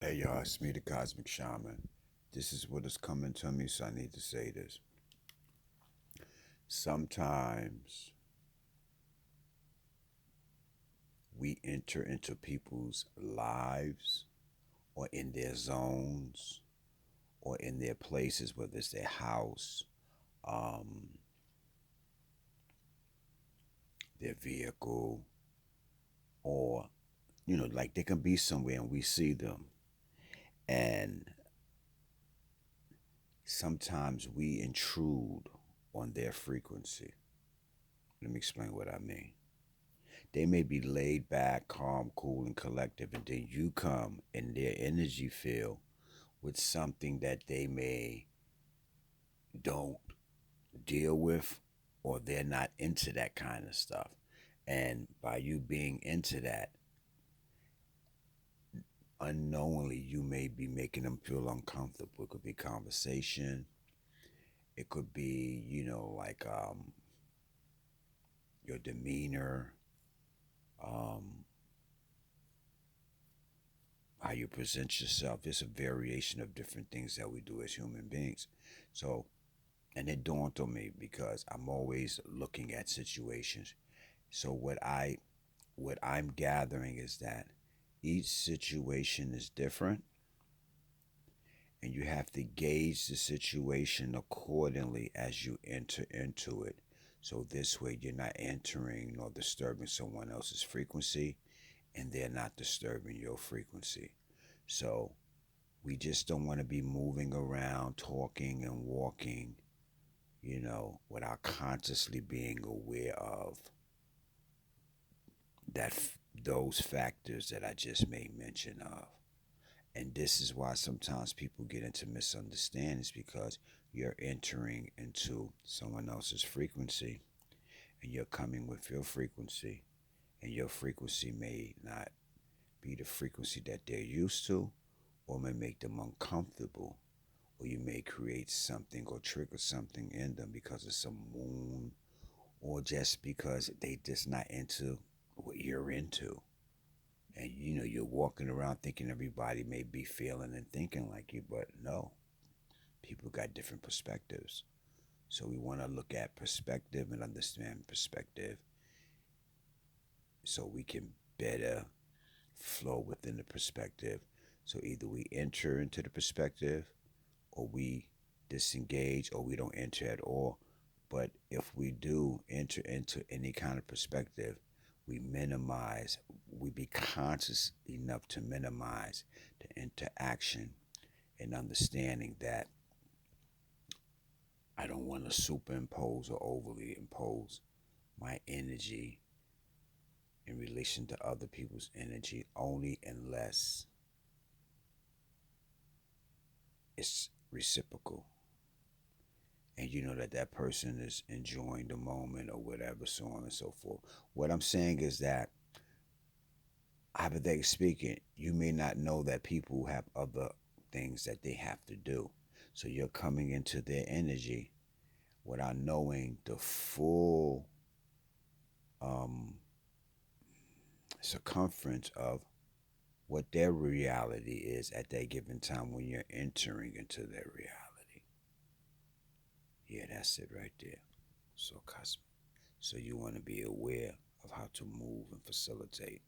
Hey y'all, it's me, the Cosmic Shaman. This is what is coming to me, so I need to say this. Sometimes we enter into people's lives or in their zones or in their places, whether it's their house, um, their vehicle, or, like they can be somewhere and we see them. And sometimes we intrude on their frequency. Let me explain what I mean. They may be laid back, calm, cool, and collective, and then you come in their energy field with something that they may don't deal with, or they're not into that kind of stuff. And by you being into that, unknowingly, you may be making them feel uncomfortable. It could be conversation. It could be, like your demeanor, um, how you present yourself. It's a variation of different things that we do as human beings. So, and it dawned on me because I'm always looking at situations. So what I'm gathering is that each situation is different, and you have to gauge the situation accordingly as you enter into it. So this way you're not entering or disturbing someone else's frequency, and they're not disturbing your frequency. So we just don't want to be moving around, talking and walking, without consciously being aware of those factors that I just made mention of. And this is why sometimes people get into misunderstandings because you're entering into someone else's frequency and you're coming with your frequency, and your frequency may not be the frequency that they're used to, or may make them uncomfortable, or you may create something or trigger something in them because of some wound, or just because they just not into what you're into. And you're walking around thinking everybody may be feeling and thinking like you, but no, people got different perspectives. So we want to look at perspective and understand perspective so we can better flow within the perspective. So either we enter into the perspective, or we disengage, or we don't enter at all. But if we do enter into any kind of perspective, we be conscious enough to minimize the interaction, and understanding that I don't want to superimpose or overly impose my energy in relation to other people's energy, only unless it's reciprocal, and you know that that person is enjoying the moment or whatever, so on and so forth. What I'm saying is that, hypothetically speaking, you may not know that people have other things that they have to do. So you're coming into their energy without knowing the full um, circumference of what their reality is at that given time when you're entering into their reality. Yeah, that's it right there. So cosmic. So you want to be aware of how to move and facilitate